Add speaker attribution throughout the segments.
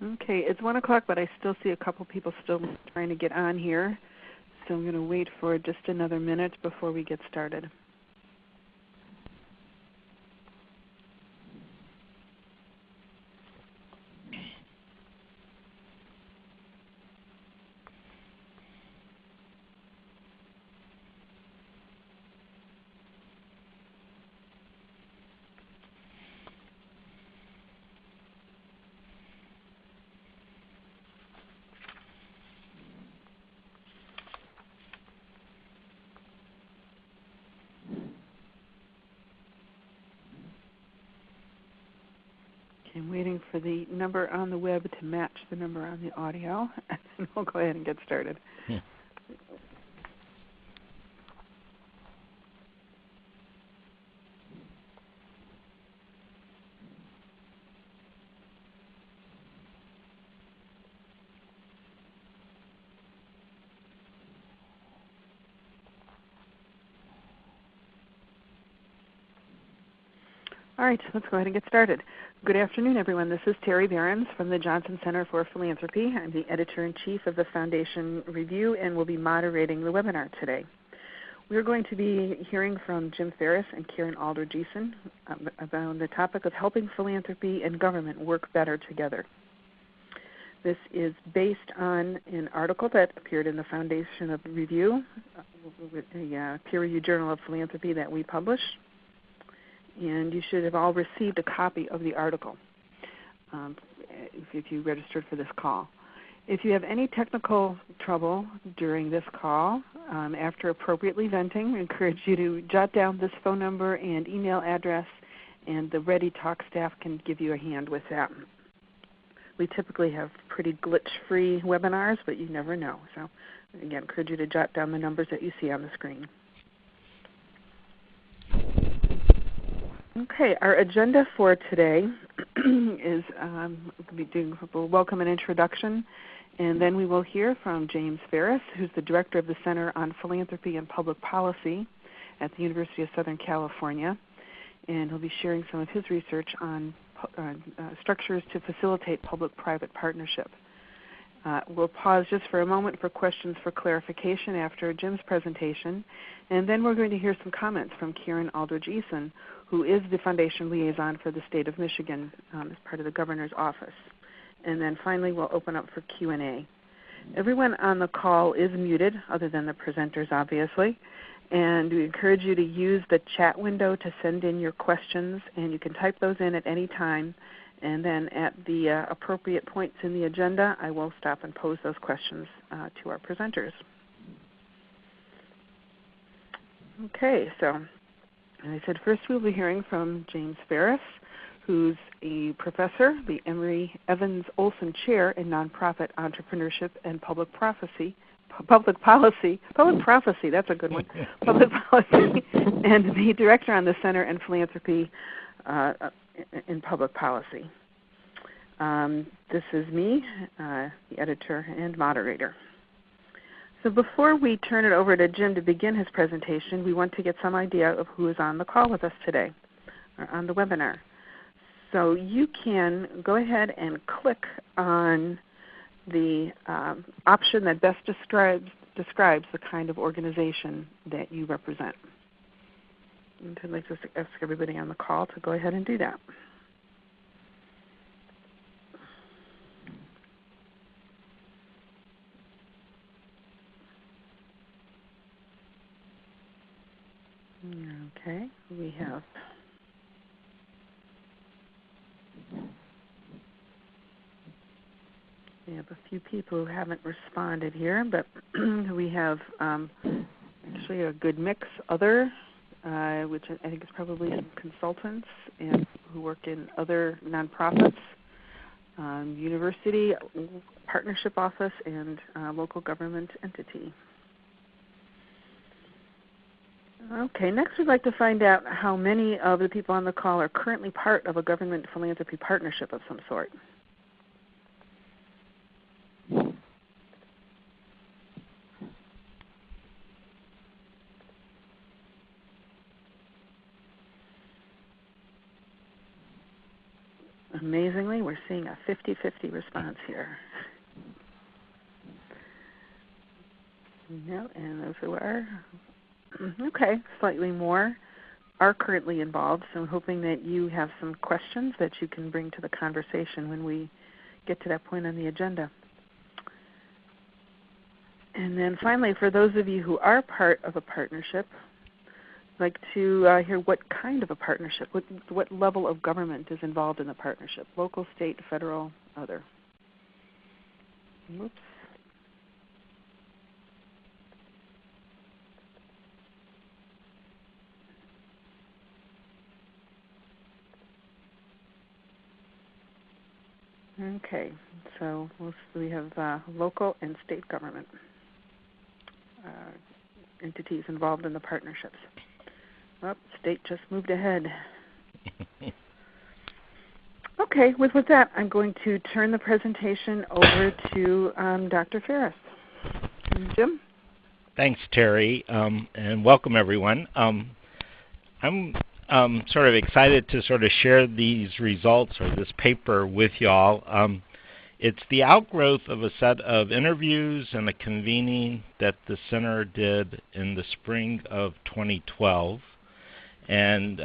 Speaker 1: Okay, it's 1 o'clock, but I still see a couple people still trying to get on here. So I'm going to wait for just another minute before we get started. I'm waiting for the number on the web to match the number on the audio, and we'll go ahead and get started. All right, let's go ahead and get started. Good afternoon, everyone. This is Terry Behrens from the Johnson Center for Philanthropy. I'm the editor-in-chief of the Foundation Review and will be moderating the webinar today. We're going to be hearing from Jim Ferris and Karen Aldridge-Eason about the topic of helping philanthropy and government work better together. This is based on an article that appeared in the Foundation Review, a peer-reviewed journal of philanthropy that we publish. And you should have all received a copy of the article if you registered for this call. If you have any technical trouble during this call, after appropriately venting, we encourage you to jot down this phone number and email address, and the Ready Talk staff can give you a hand with that. We typically have pretty glitch-free webinars, but you never know. So again, encourage you to jot down the numbers that you see on the screen. Okay, our agenda for today is we'll be doing a welcome and introduction, and then we will hear from James Ferris, who's the director of the Center on Philanthropy and Public Policy at the University of Southern California, and he'll be sharing some of his research on structures to facilitate public-private partnership. We'll pause just for a moment for questions for clarification after Jim's presentation, and then we're going to hear some comments from Karen Aldridge-Eason, who is the Foundation Liaison for the State of Michigan as part of the Governor's Office. And then finally we'll open up for Q&A. Everyone on the call is muted, other than the presenters obviously, and we encourage you to use the chat window to send in your questions, and you can type those in at any time. And then at the appropriate points in the agenda, I will stop and pose those questions to our presenters. Okay, so as I said, first we'll be hearing from James Ferris, who's a professor, the Emory Evans Olson Chair in Nonprofit Entrepreneurship and Public Prophecy, that's a good one, Public Policy, and the Director on the Center and Philanthropy in Public Policy. This is me, the editor and moderator. So before we turn it over to Jim to begin his presentation, we want to get some idea of who is on the call with us today, or on the webinar. So you can go ahead and click on the option that best describes the kind of organization that you represent. And I'd like to ask everybody on the call to go ahead and do that. Okay, we have a few people who haven't responded here, but we have actually a good mix. Other, which I think is probably some consultants and who work in other nonprofits, university, partnership office, and local government entity. Okay, next we'd like to find out how many of the people on the call are currently part of a government philanthropy partnership of some sort. Amazingly, we're seeing a 50-50 response here. No, and those who are, okay, slightly more are currently involved, so I'm hoping that you have some questions that you can bring to the conversation when we get to that point on the agenda. And then finally, for those of you who are part of a partnership, I'd like to hear what kind of a partnership, what level of government is involved in the partnership, local, state, federal, other. Oops. Okay, so we have local and state government entities involved in the partnerships. Oh, state just moved ahead. Okay, with that, I'm going to turn the presentation over to Dr. Ferris. Jim?
Speaker 2: Thanks, Terry, and welcome everyone. I'm sort of excited to sort of share these results or this paper with y'all. It's the outgrowth of a set of interviews and a convening that the center did in the spring of 2012. And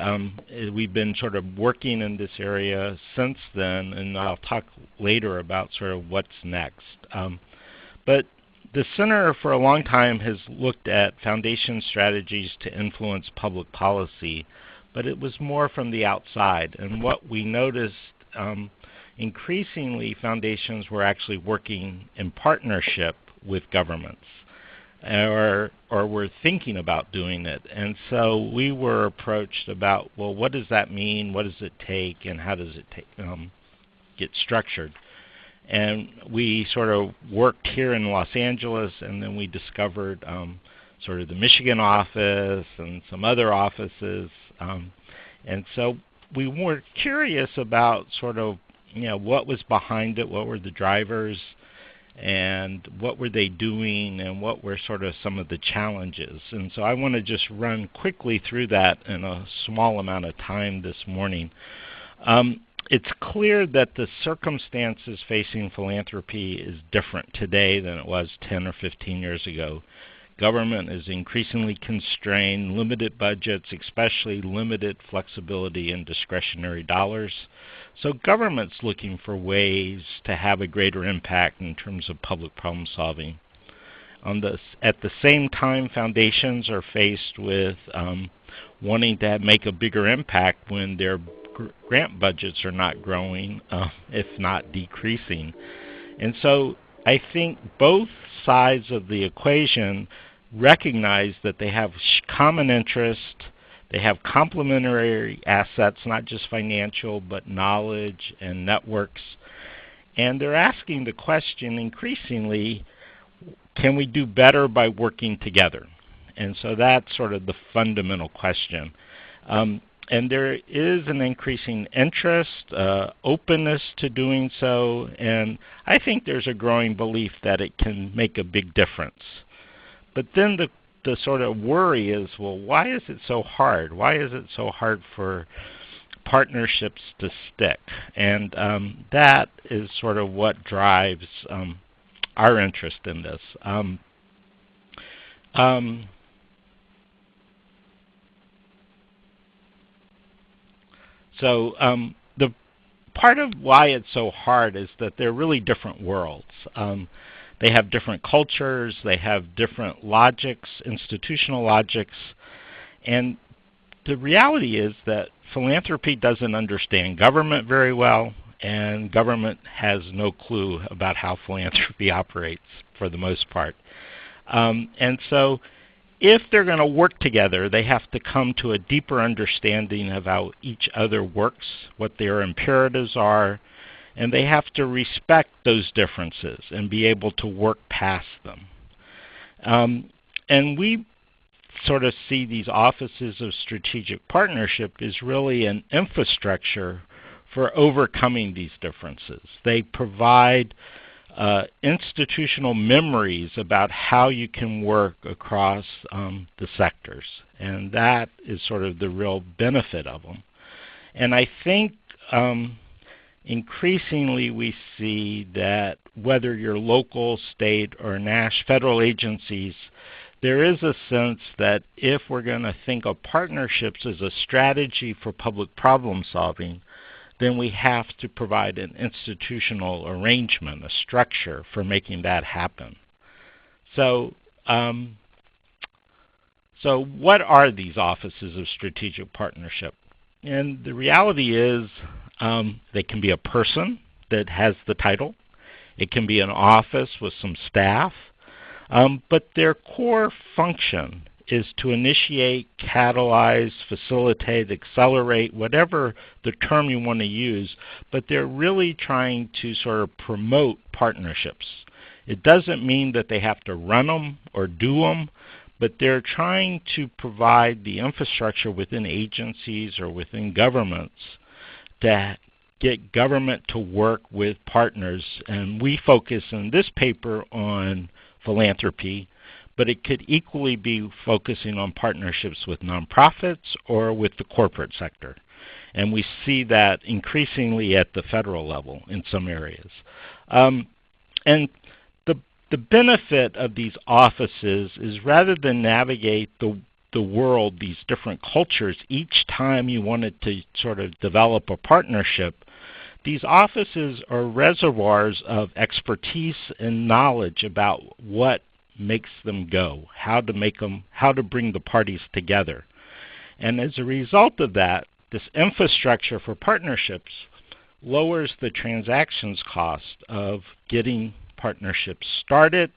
Speaker 2: we've been sort of working in this area since then, and I'll talk later about sort of what's next. But the center for a long time has looked at foundation strategies to influence public policy, but it was more from the outside. And what we noticed, increasingly foundations were actually working in partnership with governments, or were thinking about doing it. And so we were approached about, well, what does that mean? What does it take? And how does it get structured? And we sort of worked here in Los Angeles, and then we discovered sort of the Michigan office and some other offices. And so we were curious about sort of, what was behind it, what were the drivers, and what were they doing, and what were sort of some of the challenges. And so I want to just run quickly through that in a small amount of time this morning. It's clear that the circumstances facing philanthropy is different today than it was 10 or 15 years ago. Government is increasingly constrained, limited budgets, especially limited flexibility in discretionary dollars. So government's looking for ways to have a greater impact in terms of public problem solving. At the same time, foundations are faced with wanting to make a bigger impact when their grant budgets are not growing, if not decreasing. And so I think both sides of the equation recognize that they have common interest, they have complementary assets, not just financial, but knowledge and networks. And they're asking the question increasingly, can we do better by working together? And so that's sort of the fundamental question. And there is an increasing interest, openness to doing so, and I think there's a growing belief that it can make a big difference. But then the sort of worry is, well, why is it so hard? Why is it so hard for partnerships to stick? And that is sort of what drives our interest in this. So the part of why it's so hard is that they're really different worlds. They have different cultures, they have different logics, institutional logics, and the reality is that philanthropy doesn't understand government very well, and government has no clue about how philanthropy operates for the most part. And so if they're going to work together, they have to come to a deeper understanding of how each other works, what their imperatives are, and they have to respect those differences and be able to work past them. And we sort of see these offices of strategic partnership as really an infrastructure for overcoming these differences. They provide institutional memories about how you can work across the sectors, and that is sort of the real benefit of them. And I think increasingly we see that whether you're local, state, or federal agencies, there is a sense that if we're going to think of partnerships as a strategy for public problem solving, then we have to provide an institutional arrangement, a structure for making that happen. So, so what are these offices of strategic partnership? And the reality is they can be a person that has the title. It can be an office with some staff. But their core function is to initiate, catalyze, facilitate, accelerate, whatever the term you want to use, but they're really trying to sort of promote partnerships. It doesn't mean that they have to run them or do them, but they're trying to provide the infrastructure within agencies or within governments to get government to work with partners. And we focus in this paper on philanthropy, but it could equally be focusing on partnerships with nonprofits or with the corporate sector. And we see that increasingly at the federal level in some areas. And the benefit of these offices is rather than navigate the world, these different cultures, each time you wanted to sort of develop a partnership, these offices are reservoirs of expertise and knowledge about what makes them go, how to bring the parties together. And as a result of that, this infrastructure for partnerships lowers the transactions cost of getting partnerships started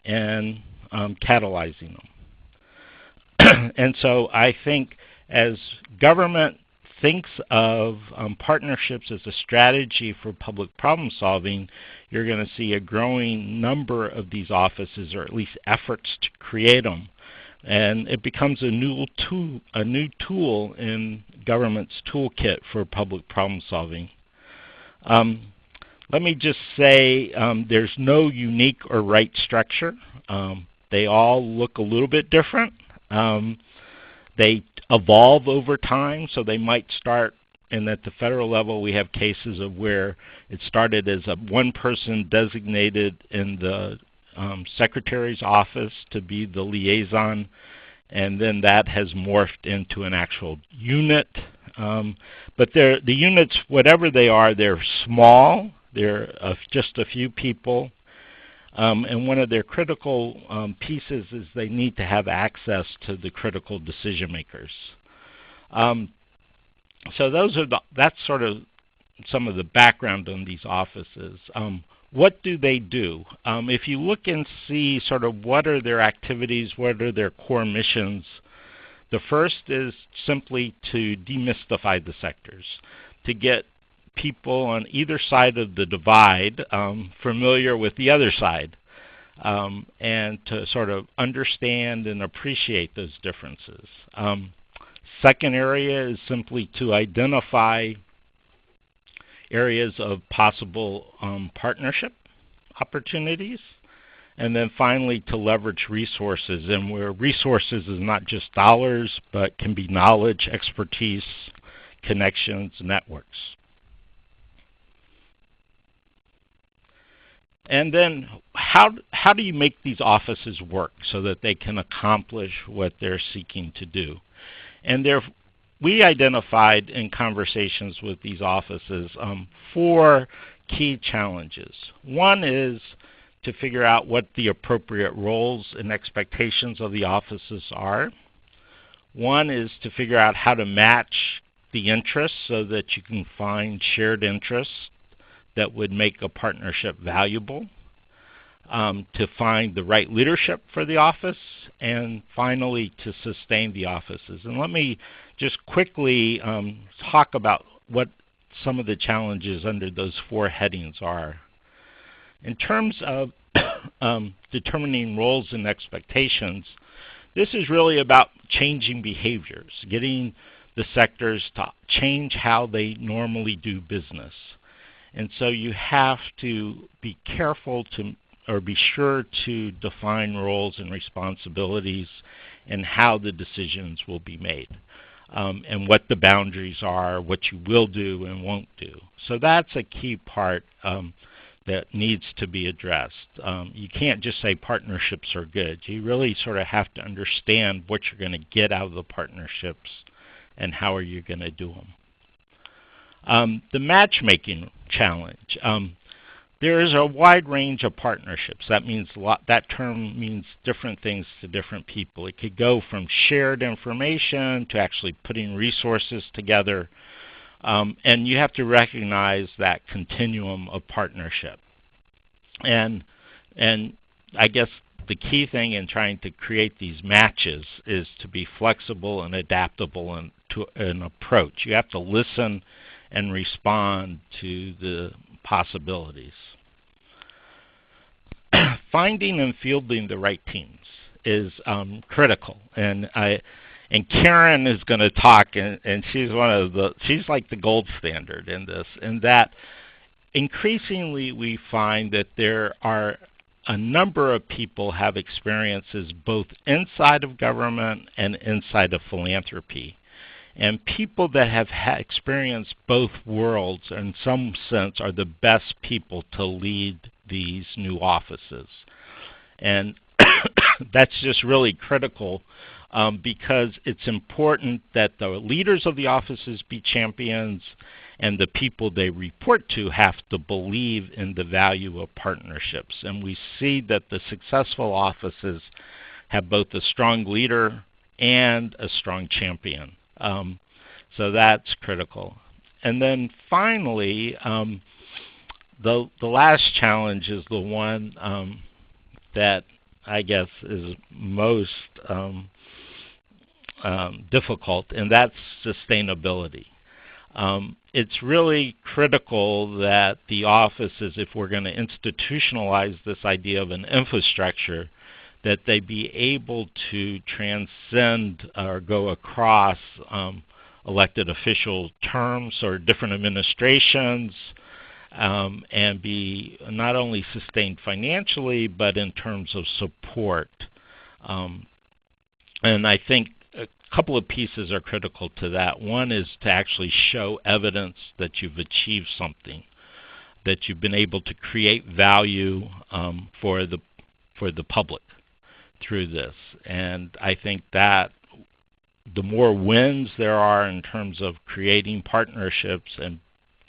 Speaker 2: and catalyzing them. And so I think as government thinks of partnerships as a strategy for public problem solving, you're going to see a growing number of these offices, or at least efforts to create them. And it becomes a new tool in government's toolkit for public problem solving. Let me just say there's no unique or right structure. They all look a little bit different. They evolve over time, so they might start, and at the federal level we have cases of where it started as one person designated in the Secretary's office to be the liaison, and then that has morphed into an actual unit. But the units, whatever they are, they're small. They're just a few people. And one of their critical pieces is they need to have access to the critical decision makers. So that's sort of some of the background on these offices. What do they do? If you look and see sort of what are their activities, what are their core missions, the first is simply to demystify the sectors, to get people on either side of the divide familiar with the other side, and to sort of understand and appreciate those differences. Second area is simply to identify areas of possible partnership opportunities. And then finally to leverage resources, and where resources is not just dollars, but can be knowledge, expertise, connections, networks. And then how do you make these offices work so that they can accomplish what they're seeking to do? And we identified in conversations with these offices 4 key challenges. One is to figure out what the appropriate roles and expectations of the offices are. One is to figure out how to match the interests so that you can find shared interests that would make a partnership valuable, to find the right leadership for the office, and finally to sustain the offices. And let me just quickly talk about what some of the challenges under those 4 headings are. In terms of determining roles and expectations, this is really about changing behaviors, getting the sectors to change how they normally do business. And so you have to be careful or be sure to define roles and responsibilities and how the decisions will be made. and what the boundaries are, what you will do and won't do. So that's a key part that needs to be addressed. You can't just say partnerships are good. You really sort of have to understand what you're going to get out of the partnerships and how are you going to do them. The matchmaking challenge. There is a wide range of partnerships. That means that term means different things to different people. It could go from shared information to actually putting resources together. And you have to recognize that continuum of partnership. And I guess the key thing in trying to create these matches is to be flexible and adaptable to an approach. You have to listen and respond to the possibilities. Finding and fielding the right teams is critical, and Karen is going to talk, and she's she's like the gold standard in this. And that increasingly we find that there are a number of people have experiences both inside of government and inside of philanthropy. And people that have experienced both worlds in some sense are the best people to lead these new offices. And that's just really critical because it's important that the leaders of the offices be champions and the people they report to have to believe in the value of partnerships. And we see that the successful offices have both a strong leader and a strong champion. So that's critical. And then finally, the last challenge is the one that I guess is most difficult, and that's sustainability. It's really critical that the offices, if we're going to institutionalize this idea of an infrastructure, that they be able to transcend or go across elected official terms or different administrations, and be not only sustained financially, but in terms of support. And I think a couple of pieces are critical to that. One is to actually show evidence that you've achieved something, that you've been able to create value for the public through this. And I think that the more wins there are in terms of creating partnerships and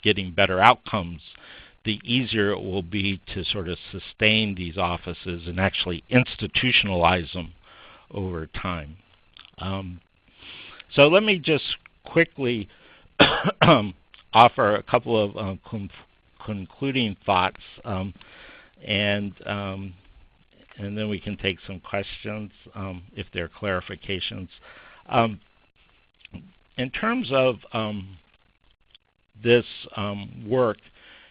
Speaker 2: getting better outcomes, the easier it will be to sort of sustain these offices and actually institutionalize them over time. So let me just quickly offer a couple of concluding thoughts, and then we can take some questions if there are clarifications. In terms of this work,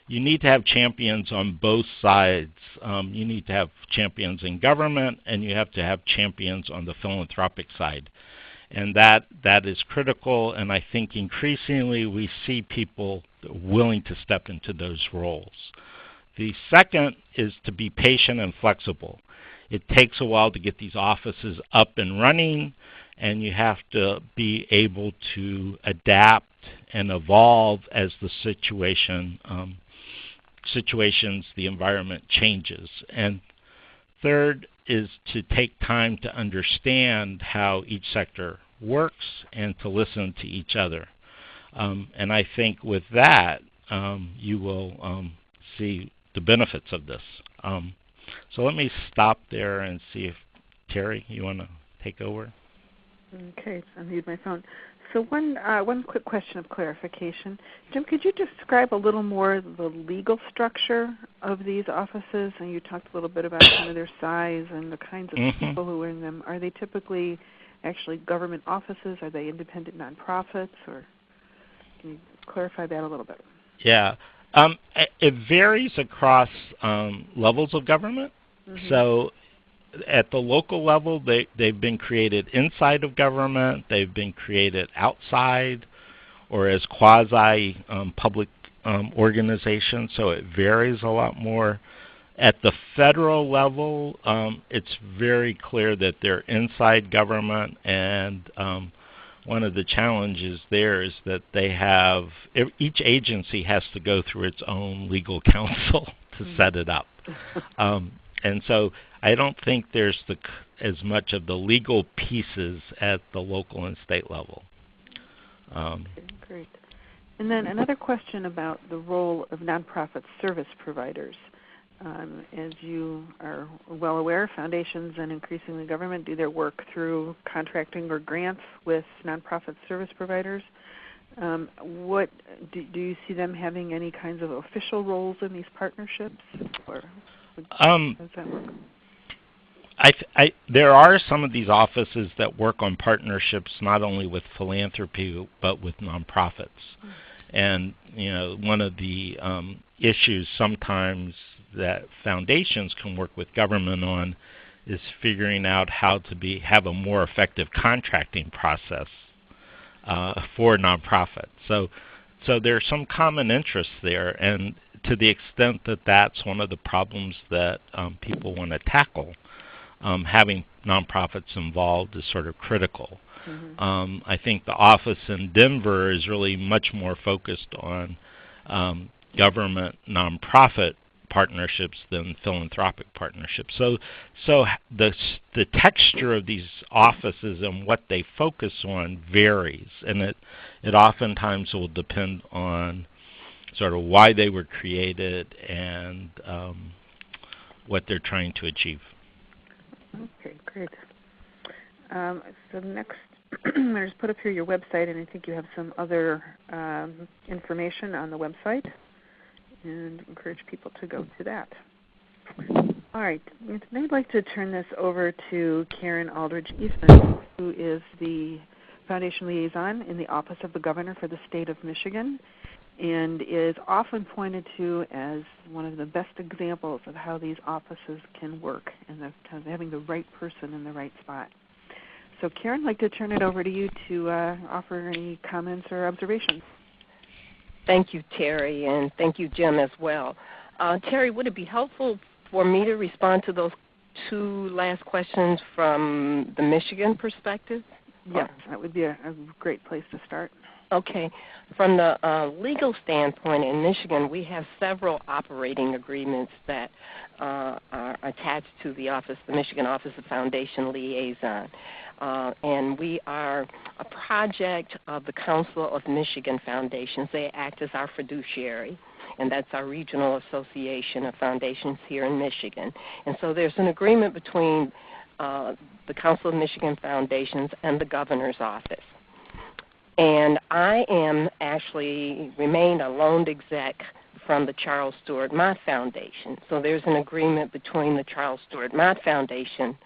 Speaker 2: you need to have champions on both sides. You need to have champions in government, and you have to have champions on the philanthropic side. And that is critical, and I think increasingly we see people willing to step into those roles. The second is to be patient and flexible. It takes a while to get these offices up and running, and you have to be able to adapt and evolve as the the environment changes. And third is to take time to understand how each sector works and to listen to each other. And I think with that, you will see the benefits of this. So let me stop there and see if, Terry, you want to take over?
Speaker 1: Okay, I need my phone. So one quick question of clarification. Jim, could you describe a little more the legal structure of these offices? And you talked a little bit about kind of their size and the kinds of people who are in them. Are they typically actually government offices? Are they independent nonprofits? Or can you clarify that a little bit?
Speaker 2: Yeah. It varies across levels of government. So at the local level, they've been created inside of government, they've been created outside, or as quasi-public organizations, so it varies a lot more. At the federal level, it's very clear that they're inside government, and one of the challenges there is that each agency has to go through its own legal counsel to set it up. And so I don't think there's as much of the legal pieces at the local and state level.
Speaker 1: Great. And then another question about the role of nonprofit service providers. As you are well aware, foundations and increasingly government do their work through contracting or grants with nonprofit service providers. What do you see them having any kinds of official roles in these partnerships, or how does that work?
Speaker 2: There are some of these offices that work on partnerships not only with philanthropy but with nonprofits. And one of the issues sometimes that foundations can work with government on is figuring out how to have a more effective contracting process for nonprofits. So there's some common interests there, and to the extent that that's one of the problems that people want to tackle, having nonprofits involved is sort of critical. I think the office in Denver is really much more focused on government nonprofit partnerships than philanthropic partnerships. So the texture of these offices and what they focus on varies, and it oftentimes will depend on sort of why they were created and what they're trying to achieve.
Speaker 1: Okay, great. So next, I just put up here your website, and I think you have some other information on the website, and encourage people to go to that. All right, I'd like to turn this over to Karen Aldridge-Eason, who is the Foundation Liaison in the Office of the Governor for the State of Michigan, and is often pointed to as one of the best examples of how these offices can work and having the right person in the right spot. So Karen, I'd like to turn it over to you to offer any comments or observations.
Speaker 3: Thank you, Terry, and thank you, Jim, as well. Terry, would it be helpful for me to respond to those two last questions from the Michigan perspective?
Speaker 1: Yes, that would be a great place to start.
Speaker 3: Okay. From the legal standpoint in Michigan, we have several operating agreements that are attached to the Michigan Office of Foundation Liaison. And we are a project of the Council of Michigan Foundations. They act as our fiduciary, and that's our regional association of foundations here in Michigan. And so there's an agreement between the Council of Michigan Foundations and the governor's office. And I remained a loaned exec from the Charles Stewart Mott Foundation. So there's an agreement between the Charles Stewart Mott Foundation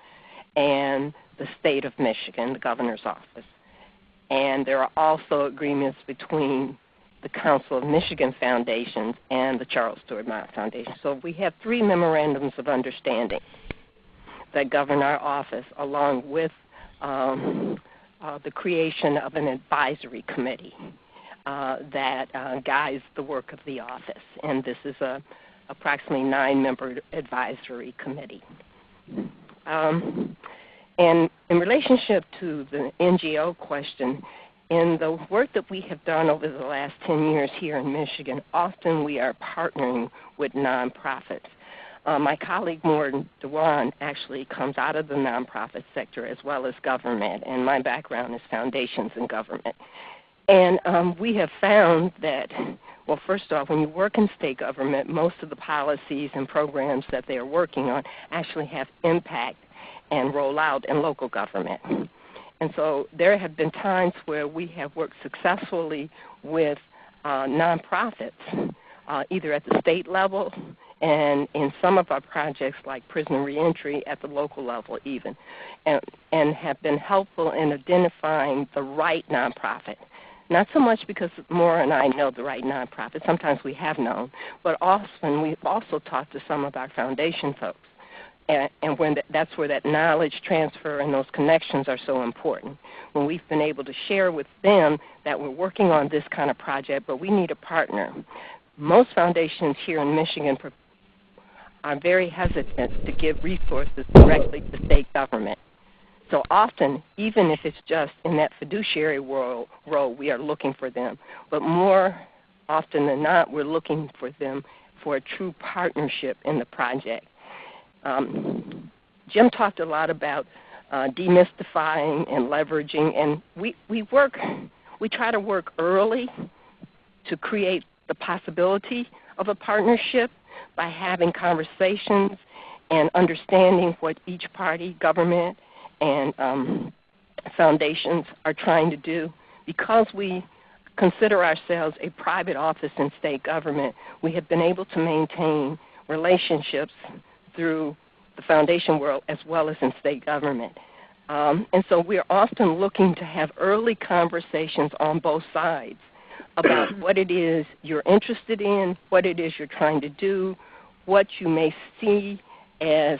Speaker 3: and the state of Michigan, the governor's office. And there are also agreements between the Council of Michigan Foundations and the Charles Stewart Mott Foundation. So we have 3 memorandums of understanding that govern our office, along with the creation of an advisory committee that guides the work of the office. And this is a approximately 9-member advisory committee. And in relationship to the NGO question, in the work that we have done over the last 10 years here in Michigan, often we are partnering with nonprofits. My colleague, Morton Dewan, actually comes out of the nonprofit sector as well as government, and my background is foundations and government. And we have found that, well, first off, when you work in state government, most of the policies and programs that they are working on actually have impact and roll out in local government. And so there have been times where we have worked successfully with nonprofits, either at the state level and in some of our projects like prisoner reentry at the local level even, and have been helpful in identifying the right nonprofit. Not so much because Maura and I know the right nonprofit. Sometimes we have known, but often we've also talked to some of our foundation folks. And when that's where that knowledge transfer and those connections are so important. When we've been able to share with them that we're working on this kind of project, but we need a partner. Most foundations here in Michigan are very hesitant to give resources directly to state government. So often, even if it's just in that fiduciary role, we are looking for them. But more often than not, we're looking for them for a true partnership in the project. Jim talked a lot about demystifying and leveraging, and we try to work early to create the possibility of a partnership by having conversations and understanding what each party, government, and foundations are trying to do. Because we consider ourselves a private office in state government, we have been able to maintain relationships through the foundation world as well as in state government. And so we're often looking to have early conversations on both sides about what it is you're interested in, what it is you're trying to do, what you may see as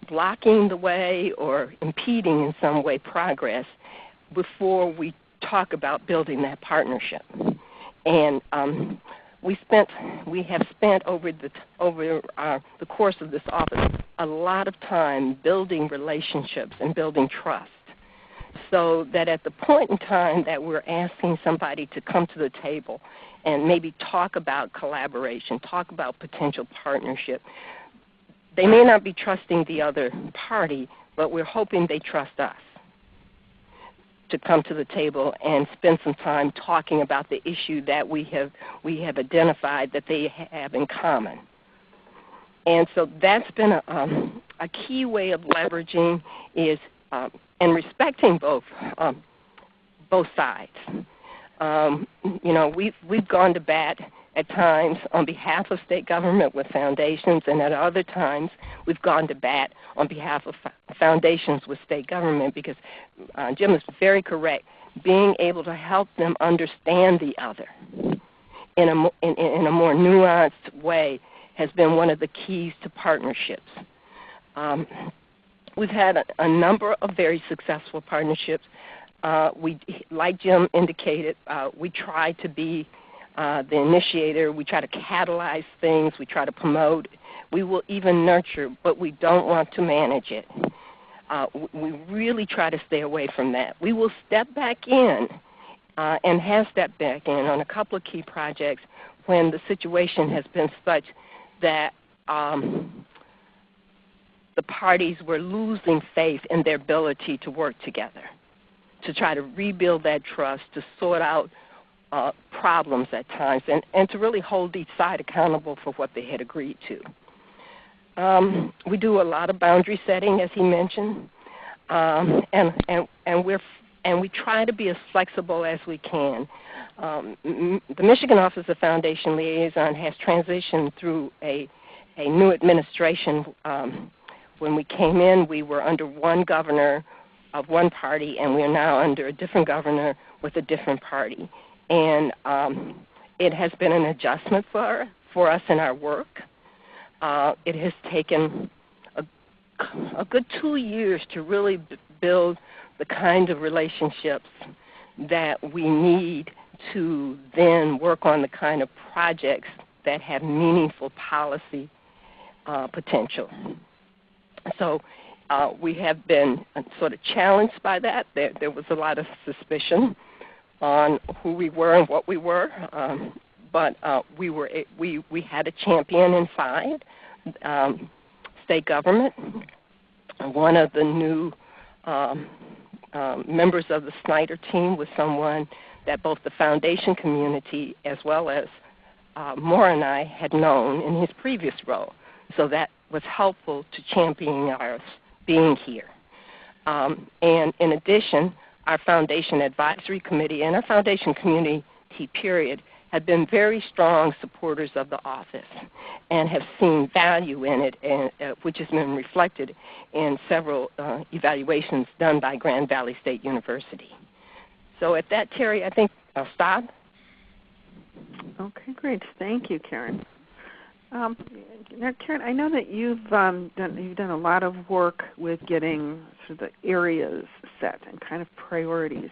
Speaker 3: blocking the way or impeding in some way progress before we talk about building that partnership. And we have spent over the course of this office a lot of time building relationships and building trust, so that at the point in time that we're asking somebody to come to the table and maybe talk about collaboration, talk about potential partnership, they may not be trusting the other party, but we're hoping they trust us to come to the table and spend some time talking about the issue that we have identified that they have in common. And so that's been a key way of leveraging is and respecting both sides. We've gone to bat at times on behalf of state government with foundations, and at other times we've gone to bat on behalf of foundations with state government, because Jim is very correct. Being able to help them understand the other in a more nuanced way has been one of the keys to partnerships. We've had a number of very successful partnerships. Like Jim indicated, we try to be the initiator. We try to catalyze things. We try to promote. We will even nurture, but we don't want to manage it. We really try to stay away from that. We will step back in and have stepped back in on a couple of key projects when the situation has been such that the parties were losing faith in their ability to work together, to try to rebuild that trust, to sort out problems at times, and to really hold each side accountable for what they had agreed to. We do a lot of boundary setting, as he mentioned, and we try to be as flexible as we can. The Michigan Office of Foundation Liaison has transitioned through a new administration. When we came in, we were under one governor of one party, and we are now under a different governor with a different party. And it has been an adjustment for us in our work. It has taken a good 2 years to really build the kind of relationships that we need to then work on the kind of projects that have meaningful policy potential. So we have been sort of challenged by that. There was a lot of suspicion on who we were and what we were, but we had a champion inside state government. One of the new members of the Snyder team was someone that both the foundation community as well as Moore and I had known in his previous role. So that was helpful to championing our being here. And in addition, our foundation advisory committee and our foundation community period have been very strong supporters of the office and have seen value in it, and, which has been reflected in several evaluations done by Grand Valley State University. So at that, Terry, I think I'll stop.
Speaker 1: Okay, great. Thank you, Karen. Now, Karen, I know that you've done a lot of work with getting sort of the areas set and kind of priorities.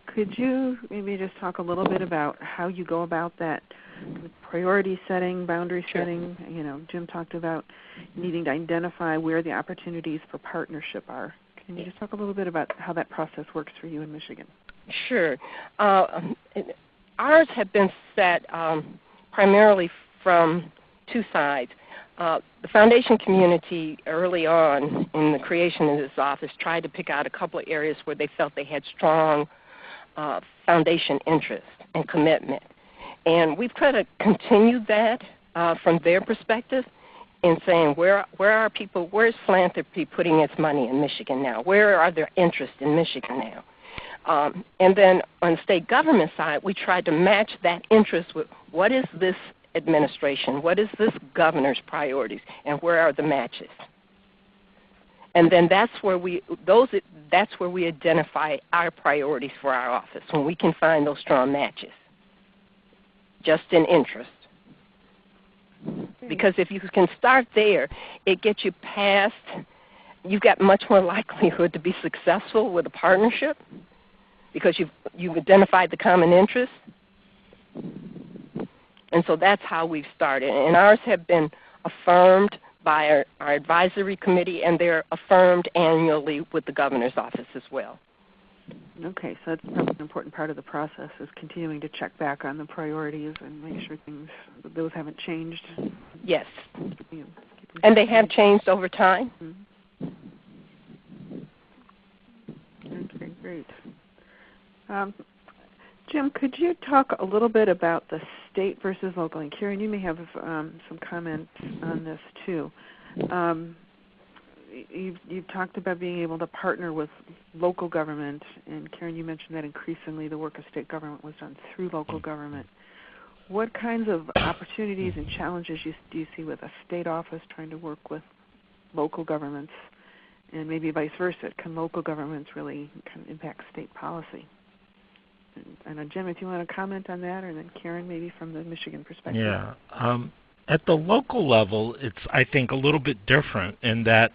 Speaker 1: Could you maybe just talk a little bit about how you go about that priority setting, boundary setting? You know, Jim talked about needing to identify where the opportunities for partnership are. Can you just talk a little bit about how that process works for you in Michigan?
Speaker 3: Sure. Ours have been set primarily from two sides. The foundation community early on in the creation of this office tried to pick out a couple of areas where they felt they had strong foundation interest and commitment. And we've tried to continue that from their perspective in saying where are people, where's philanthropy putting its money in Michigan now? Where are their interests in Michigan now? And then on the state government side, we tried to match that interest with what is this administration, what is this governor's priorities, and where are the matches? And then that's where we identify our priorities for our office, when we can find those strong matches, just in interest. Because if you can start there, it gets you past, you've got much more likelihood to be successful with a partnership because you've identified the common interest. And so that's how we've started. And ours have been affirmed by our advisory committee, and they're affirmed annually with the governor's office as well.
Speaker 1: Okay, so that's probably an important part of the process, is continuing to check back on the priorities and make sure those haven't changed.
Speaker 3: Yes. And they have changed over time.
Speaker 1: Okay, great. Jim, could you talk a little bit about the state versus local? And Karen, you may have some comments on this too. You've talked about being able to partner with local government, and Karen, you mentioned that increasingly the work of state government was done through local government. What kinds of opportunities and challenges do you see with a state office trying to work with local governments, and maybe vice versa? Can local governments really kind of impact state policy? And Jim, if you want to comment on that, or then Karen, maybe from the Michigan perspective.
Speaker 2: Yeah. At the local level, it's, I think, a little bit different in that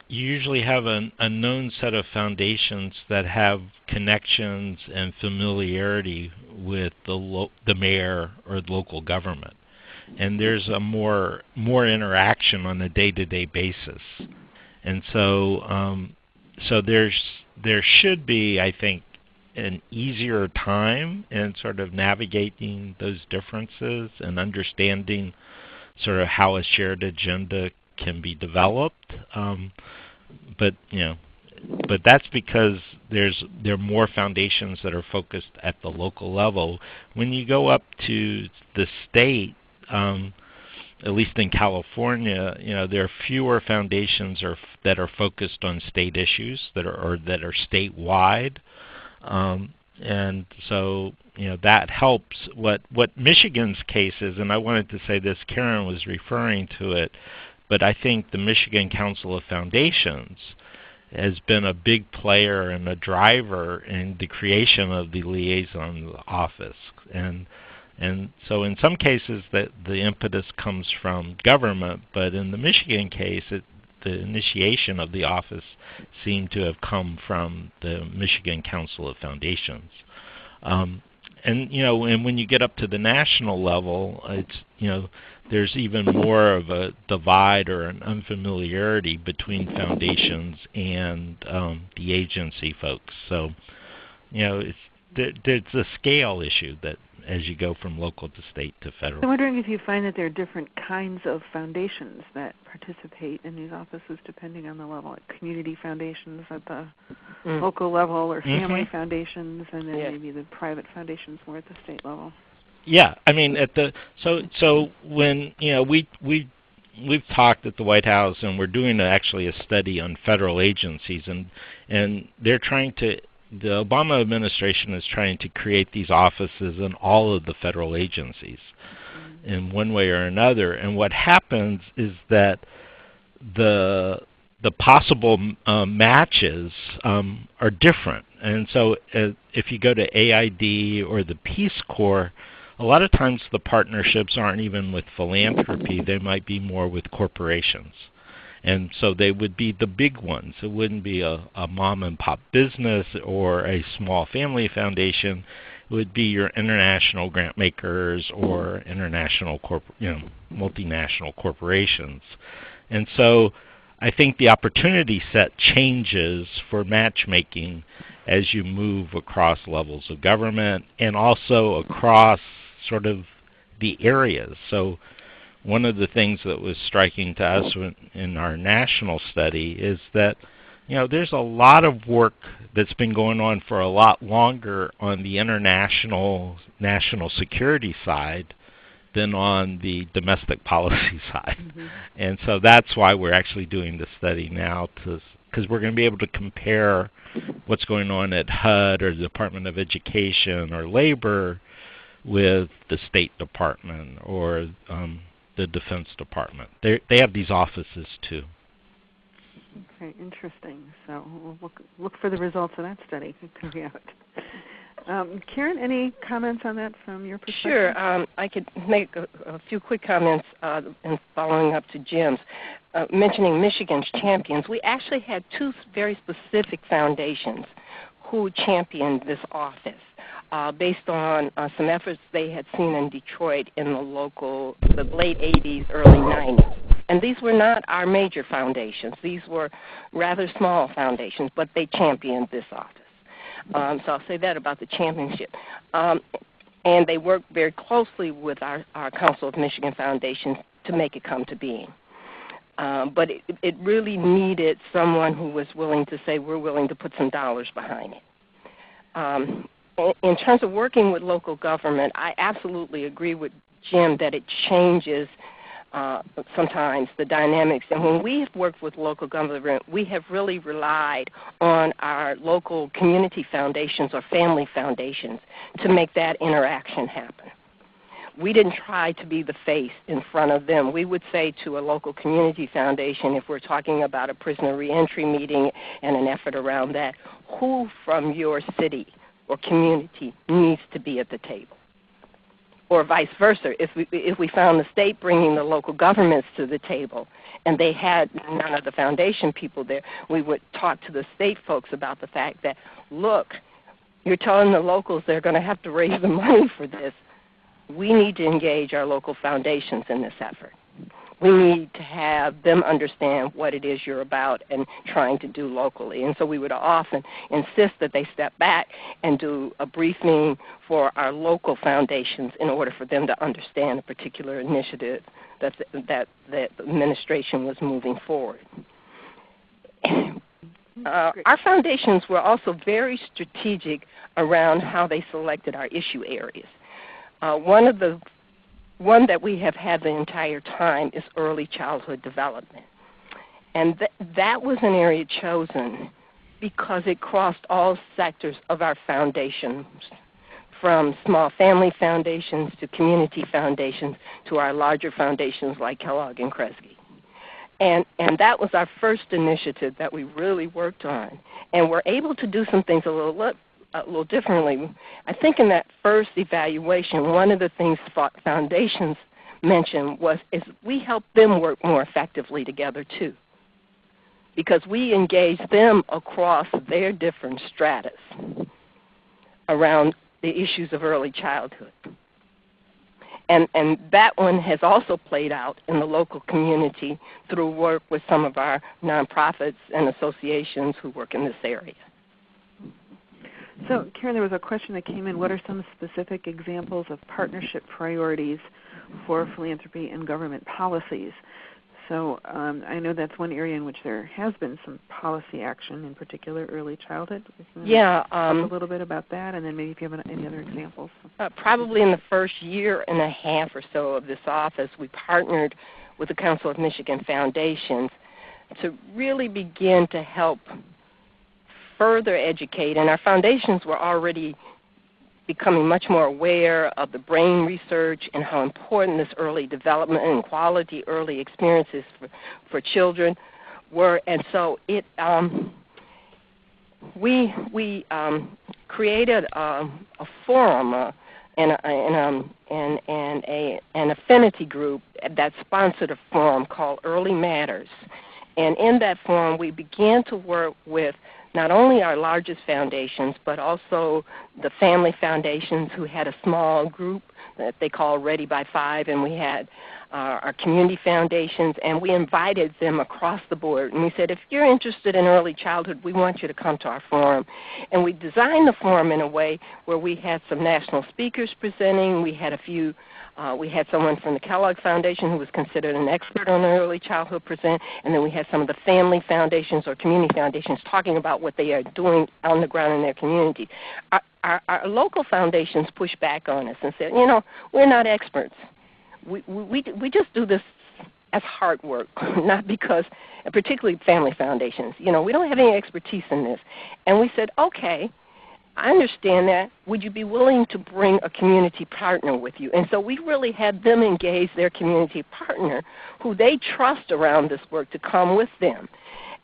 Speaker 2: you usually have a known set of foundations that have connections and familiarity with the mayor or the local government. And there's a more interaction on a day-to-day basis. And so there should be, I think, an easier time in sort of navigating those differences and understanding sort of how a shared agenda can be developed. But that's because there are more foundations that are focused at the local level. When you go up to the state, at least in California, there are fewer foundations that are focused on state issues that are statewide. And so, that helps. What Michigan's case is, and I wanted to say this, Karen was referring to it, but I think the Michigan Council of Foundations has been a big player and a driver in the creation of the liaison office. And so in some cases the impetus comes from government, but in the Michigan case, the initiation of the office seemed to have come from the Michigan Council of Foundations. And when you get up to the national level, it's, there's even more of a divide or an unfamiliarity between foundations and the agency folks. So, there's a scale issue that as you go from local to state to federal.
Speaker 1: I'm wondering if you find that there are different kinds of foundations that participate in these offices depending on the level, like community foundations at the local level, or family foundations, and then maybe the private foundations more at the state level.
Speaker 2: Yeah, I mean, so when we've talked at the White House, and we're doing actually a study on federal agencies, and they're trying to. The Obama administration is trying to create these offices in all of the federal agencies in one way or another. And what happens is that the possible matches are different. And so if you go to AID or the Peace Corps, a lot of times the partnerships aren't even with philanthropy. They might be more with corporations. And so they would be the big ones. It wouldn't be a mom and pop business or a small family foundation. It would be your international grant makers or international multinational corporations. And so I think the opportunity set changes for matchmaking as you move across levels of government and also across sort of the areas. So one of the things that was striking to us in our national study is that there's a lot of work that's been going on for a lot longer on the international national security side than on the domestic policy side. Mm-hmm. And so that's why we're actually doing the study now, because we're going to be able to compare what's going on at HUD or the Department of Education or Labor with the State Department or the Defense Department. They have these offices too.
Speaker 1: Okay, interesting. So we'll look for the results of that study coming out. Karen, any comments on that from your perspective?
Speaker 3: Sure. I could make a few quick comments in following up to Jim's. Mentioning Michigan's champions, we actually had two very specific foundations who championed this office based on some efforts they had seen in Detroit in the late 80s, early 90s. And these were not our major foundations. These were rather small foundations, but they championed this office. So I'll say that about the championship. And they worked very closely with our Council of Michigan Foundations to make it come to being. But it really needed someone who was willing to say, we're willing to put some dollars behind it. In terms of working with local government, I absolutely agree with Jim that it changes sometimes the dynamics. And when we have worked with local government, we have really relied on our local community foundations or family foundations to make that interaction happen. We didn't try to be the face in front of them. We would say to a local community foundation, if we're talking about a prisoner reentry meeting and an effort around that, who from your city or community needs to be at the table? Or vice versa, if we found the state bringing the local governments to the table and they had none of the foundation people there, we would talk to the state folks about the fact that, look, you're telling the locals they're going to have to raise the money for this. We need to engage our local foundations in this effort. We need to have them understand what it is you're about and trying to do locally. And so we would often insist that they step back and do a briefing for our local foundations in order for them to understand a particular initiative that the administration was moving forward. Our foundations were also very strategic around how they selected our issue areas. One that we have had the entire time is early childhood development. And that was an area chosen because it crossed all sectors of our foundations, from small family foundations to community foundations to our larger foundations like Kellogg and Kresge. And that was our first initiative that we really worked on. And we're able to do some things a little differently. I think in that first evaluation, one of the things foundations mentioned is we help them work more effectively together too, because we engage them across their different stratas around the issues of early childhood. And that one has also played out in the local community through work with some of our nonprofits and associations who work in this area.
Speaker 1: So, Karen, there was a question that came in. What are some specific examples of partnership priorities for philanthropy and government policies? So I know that's one area in which there has been some policy action, in particular early childhood.
Speaker 3: Yeah.
Speaker 1: Talk a little bit about that, and then maybe if you have any other examples.
Speaker 3: Probably in the first year and a half or so of this office, we partnered with the Council of Michigan Foundations to really begin to help further educate. And our foundations were already becoming much more aware of the brain research and how important this early development and quality early experiences for children were. And so we created a forum and an affinity group that sponsored a forum called Early Matters. And in that forum, we began to work with not only our largest foundations, but also the family foundations who had a small group that they call Ready by 5, and we had our community foundations, and we invited them across the board. And we said, if you're interested in early childhood, we want you to come to our forum. And we designed the forum in a way where we had some national speakers presenting. We had we had someone from the Kellogg Foundation who was considered an expert on early childhood present, and then we had some of the family foundations or community foundations talking about what they are doing on the ground in their community. Our local foundations pushed back on us and said, we're not experts. We just do this as hard work, not because, particularly family foundations, we don't have any expertise in this. And we said, okay, I understand that. Would you be willing to bring a community partner with you? And so we really had them engage their community partner who they trust around this work to come with them.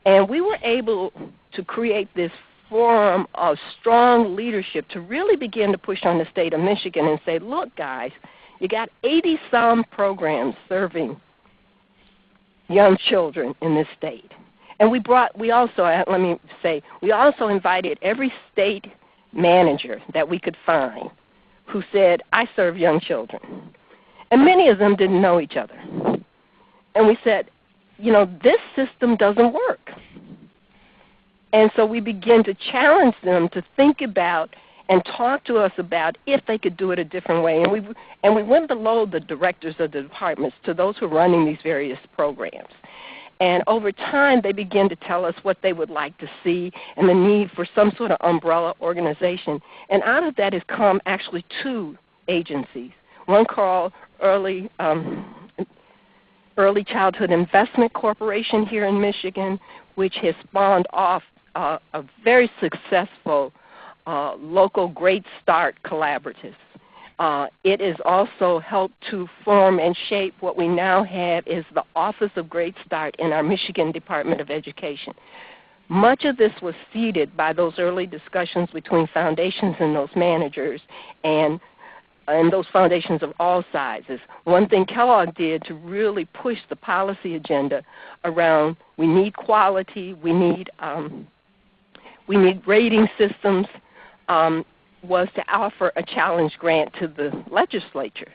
Speaker 3: And we were able to create this forum of strong leadership to really begin to push on the state of Michigan and say, look, guys, you got 80-some programs serving young children in this state. And we also invited every state manager that we could find who said, I serve young children. And many of them didn't know each other. And we said, this system doesn't work. And so we began to challenge them to think about and talk to us about if they could do it a different way. And we went below the directors of the departments to those who are running these various programs. And over time, they began to tell us what they would like to see and the need for some sort of umbrella organization. And out of that has come actually two agencies, one called Early Childhood Investment Corporation here in Michigan, which has spawned off a very successful local Great Start collaborative. It has also helped to form and shape what we now have is the Office of Great Start in our Michigan Department of Education. Much of this was seeded by those early discussions between foundations and those managers and those foundations of all sizes. One thing Kellogg did to really push the policy agenda around we need quality, we need rating systems, was to offer a challenge grant to the legislature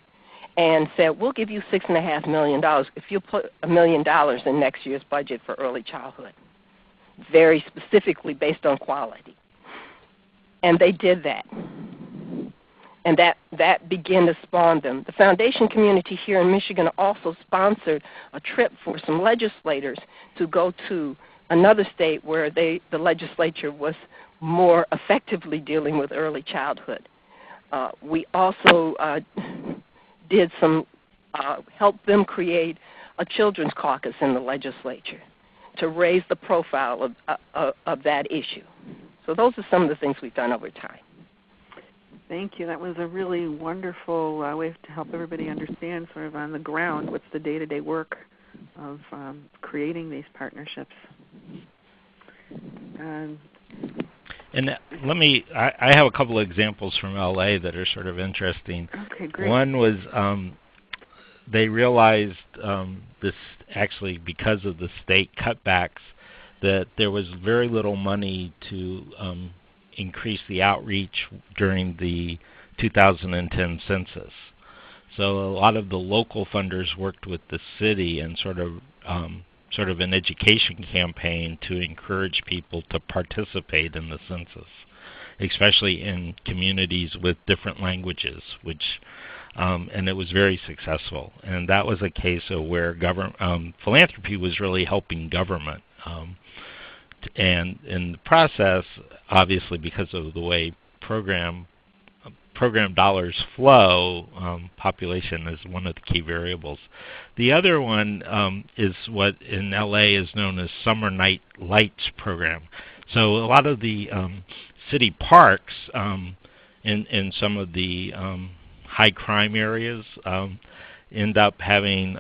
Speaker 3: and said, we'll give you $6.5 million if you put $1 million in next year's budget for early childhood, very specifically based on quality. And they did that. And that began to spawn them. The foundation community here in Michigan also sponsored a trip for some legislators to go to another state where the legislature was more effectively dealing with early childhood. We also did some, helped them create a children's caucus in the legislature to raise the profile of that issue. So those are some of the things we've done over time.
Speaker 1: Thank you. That was a really wonderful way to help everybody understand sort of on the ground what's the day-to-day work of creating these partnerships.
Speaker 2: And I have a couple of examples from LA that are sort of interesting.
Speaker 1: Okay, great.
Speaker 2: One was they realized this actually because of the state cutbacks that there was very little money to increase the outreach during the 2010 census. So a lot of the local funders worked with the city and sort of an education campaign to encourage people to participate in the census, especially in communities with different languages, and it was very successful. And that was a case of where philanthropy was really helping government. And in the process, obviously because of the way program dollars flow, population is one of the key variables. The other one is what in LA is known as Summer Night Lights program. So a lot of the city parks in some of the high crime areas end up having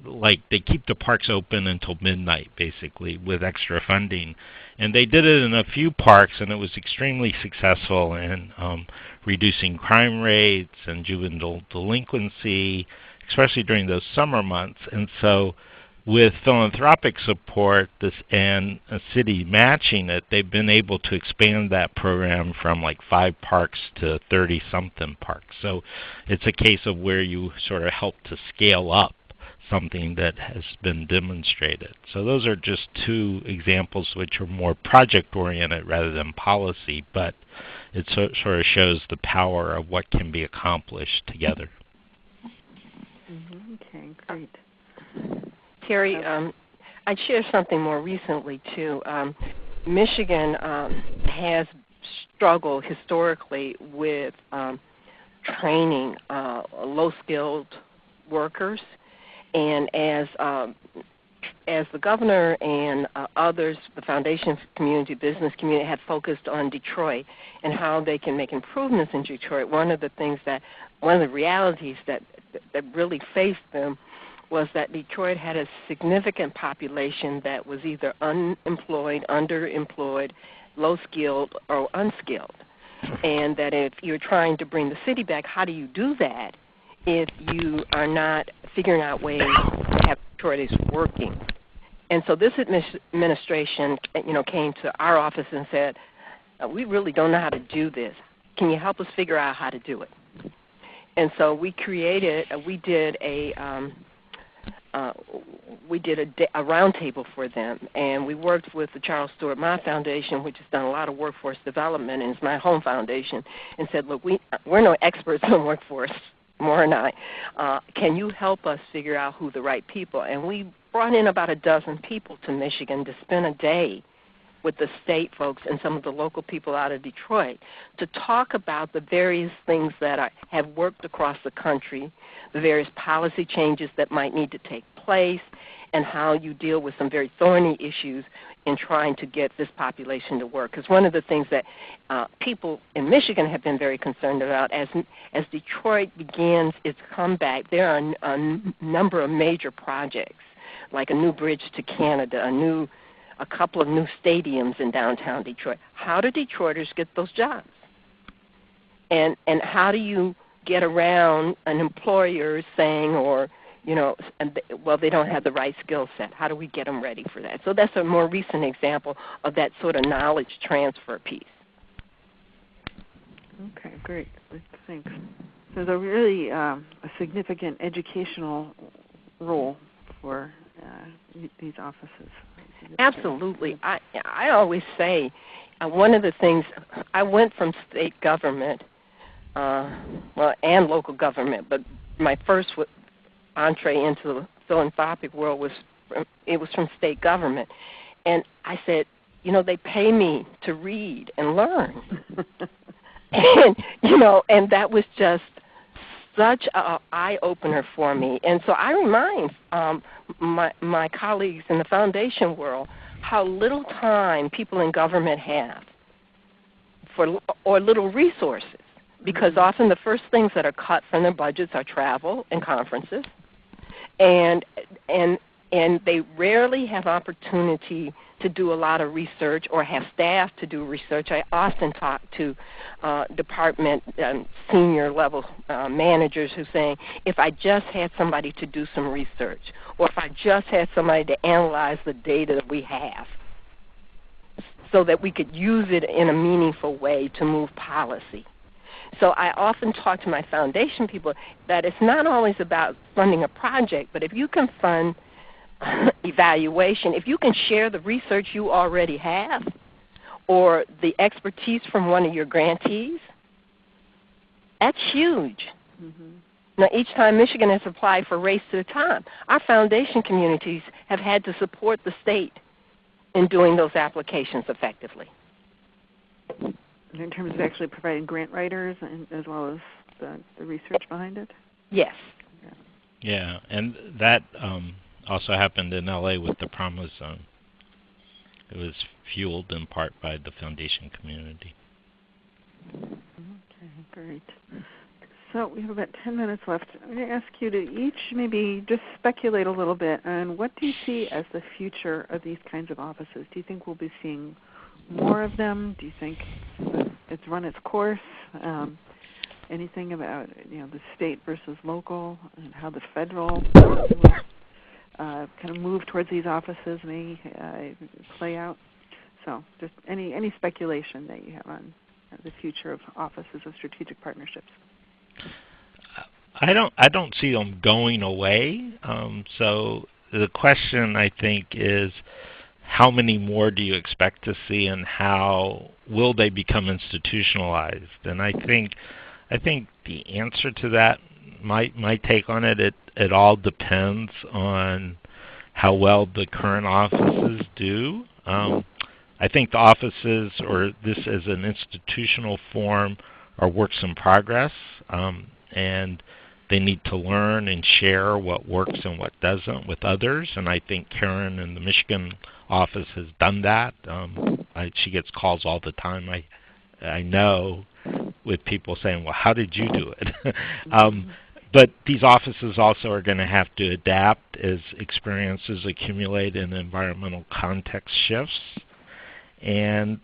Speaker 2: like they keep the parks open until midnight, basically, with extra funding. And they did it in a few parks, and it was extremely successful in reducing crime rates and juvenile delinquency, especially during those summer months. And so with philanthropic support and a city matching it, they've been able to expand that program from like 5 parks to 30-something parks. So it's a case of where you sort of help to scale up something that has been demonstrated. So those are just 2 examples which are more project-oriented rather than policy, but it sort of shows the power of what can be accomplished together.
Speaker 1: Okay, great.
Speaker 3: Terry, I'd share something more recently, too. Michigan has struggled historically with training low-skilled workers, and as the governor and others, the foundation community, business community, have focused on Detroit and how they can make improvements in Detroit, one of the realities that really faced them was that Detroit had a significant population that was either unemployed, underemployed, low-skilled, or unskilled. And that if you're trying to bring the city back, how do you do that if you are not figuring out ways to have Detroiters working? And so this administration, came to our office and said, we really don't know how to do this. Can you help us figure out how to do it? And so we did a roundtable for them, and we worked with the Charles Stewart Ma Foundation, which has done a lot of workforce development, and it's my home foundation, and said, look, we're no experts on workforce, Maura and I. Can you help us figure out who the right people? And we brought in about 12 people to Michigan to spend a day with the state folks and some of the local people out of Detroit to talk about the various things that have worked across the country, the various policy changes that might need to take place, and how you deal with some very thorny issues in trying to get this population to work. Because one of the things that people in Michigan have been very concerned about, as Detroit begins its comeback, there are a number of major projects, like a new bridge to Canada, a couple of new stadiums in downtown Detroit. How do Detroiters get those jobs? And how do you get around an employer saying, they don't have the right skill set? How do we get them ready for that? So that's a more recent example of that sort of knowledge transfer piece.
Speaker 1: Okay, great. Thanks. So there's a really a significant educational role for these offices.
Speaker 3: Absolutely. I always say one of the things, I went from state government, and local government, but my first entree into the philanthropic world was from state government. And I said, they pay me to read and learn. And that was just such an eye-opener for me. And so I remind my colleagues in the foundation world how little time people in government have or little resources, because often the first things that are cut from their budgets are travel and conferences, and they rarely have opportunity to do a lot of research or have staff to do research. I often talk to department senior level managers who are saying, if I just had somebody to do some research, or if I just had somebody to analyze the data that we have so that we could use it in a meaningful way to move policy. So I often talk to my foundation people that it's not always about funding a project, but if you can fund evaluation, if you can share the research you already have or the expertise from one of your grantees, that's huge. Mm-hmm. Now, each time Michigan has applied for Race to the Top, our foundation communities have had to support the state in doing those applications effectively.
Speaker 1: In terms of actually providing grant writers as well as the research behind it?
Speaker 3: Yes.
Speaker 2: Yeah, and that also happened in LA with the Promise Zone. It was fueled in part by the foundation community.
Speaker 1: Okay, great. So we have about 10 minutes left. I'm going to ask you to each maybe just speculate a little bit on what do you see as the future of these kinds of offices? Do you think we'll be seeing more of them? Do you think it's run its course? Anything about the state versus local and how the federal kind of move towards these offices may play out. So just any speculation that you have on the future of offices of strategic partnerships.
Speaker 2: I don't see them going away. So the question, I think, is how many more do you expect to see, and how will they become institutionalized? And I think the answer to that, my take on it, it all depends on how well the current offices do. I think the offices, or this as an institutional form, are works in progress, and they need to learn and share what works and what doesn't with others. And I think Karen in the Michigan office has done that. She gets calls all the time, I know, with people saying, well, how did you do it? But these offices also are going to have to adapt as experiences accumulate and environmental context shifts. And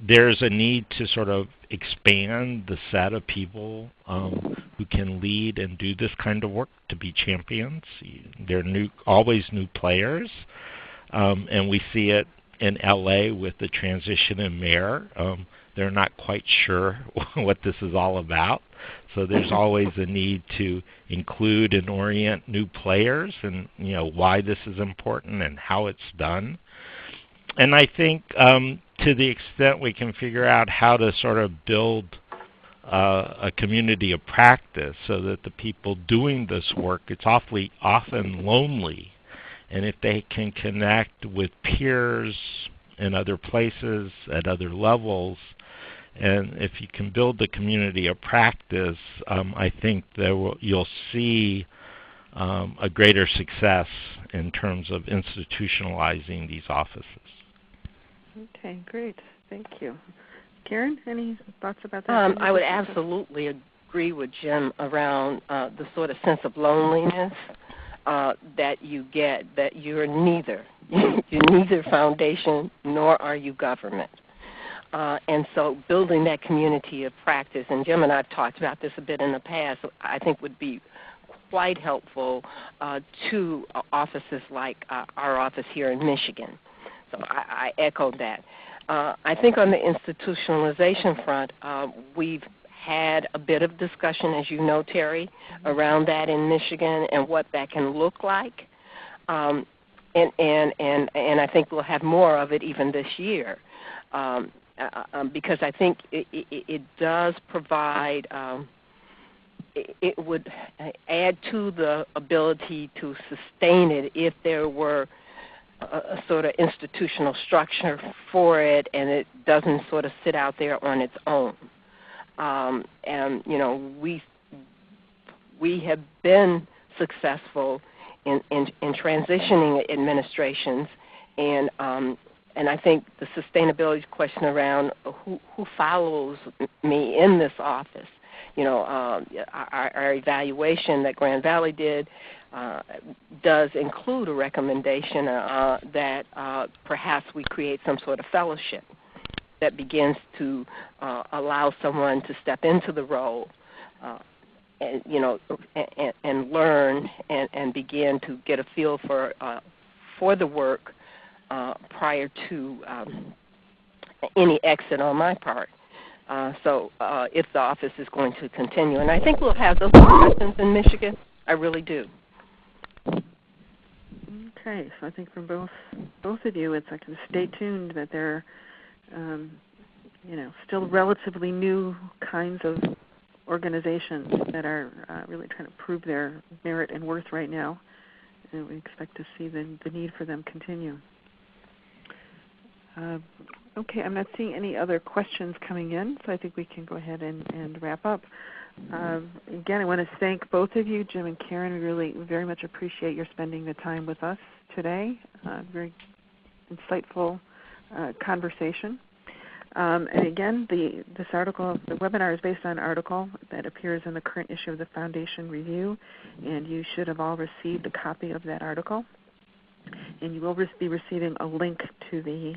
Speaker 2: there's a need to sort of expand the set of people who can lead and do this kind of work to be champions. They're always new players, and we see it in LA with the transition in mayor. They're not quite sure what this is all about, so there's always a need to include and orient new players, and why this is important and how it's done. And I think to the extent we can figure out how to sort of build a community of practice so that the people doing this work, it's awfully often lonely. And if they can connect with peers in other places at other levels, and if you can build the community of practice, I think you'll see a greater success in terms of institutionalizing these offices.
Speaker 1: Okay, great. Thank you. Karen, any thoughts about that?
Speaker 3: I would absolutely agree with Jim around the sort of sense of loneliness that you get, that you're neither. You're neither foundation nor are you government. And so building that community of practice, and Jim and I have talked about this a bit in the past, I think would be quite helpful to offices like our office here in Michigan. So I echo that. I think on the institutionalization front, we've had a bit of discussion, as you know, Terry, around that in Michigan and what that can look like. And I think we'll have more of it even this year, because I think it does provide, it would add to the ability to sustain it if there were a sort of institutional structure for it, and it doesn't sort of sit out there on its own. And we have been successful in transitioning administrations, and I think the sustainability question around who follows me in this office. Our evaluation that Grand Valley did does include a recommendation that perhaps we create some sort of fellowship that begins to allow someone to step into the role and learn and begin to get a feel for the work prior to any exit on my part. So if the office is going to continue. And I think we'll have those discussions in Michigan. I really do.
Speaker 1: Okay, so I think from both of you, it's like stay tuned that they're, still relatively new kinds of organizations that are really trying to prove their merit and worth right now, and we expect to see the need for them continue. Okay, I'm not seeing any other questions coming in, so I think we can go ahead and wrap up. Again, I want to thank both of you, Jim and Karen. We really very much appreciate your spending the time with us today. Very insightful conversation. And again, this article, the webinar is based on an article that appears in the current issue of the Foundation Review, and you should have all received a copy of that article. And you will be receiving a link to the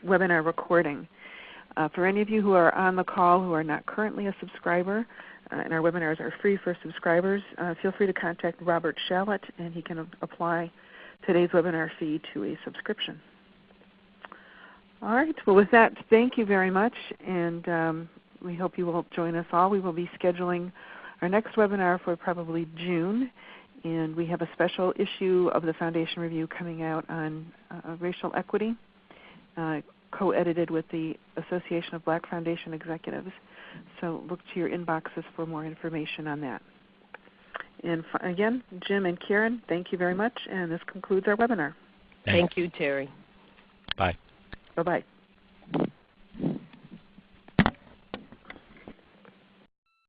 Speaker 1: webinar recording. For any of you who are on the call who are not currently a subscriber, and our webinars are free for subscribers. Feel free to contact Robert Shallett, and he can apply today's webinar fee to a subscription. All right. Well, with that, thank you very much, and we hope you will join us all. We will be scheduling our next webinar for probably June, and we have a special issue of the Foundation Review coming out on racial equity, co-edited with the Association of Black Foundation Executives. So look to your inboxes for more information on that. And again, Jim and Karen, thank you very much, and this concludes our webinar.
Speaker 3: Thank you, Terry.
Speaker 2: Bye.
Speaker 1: Bye-bye.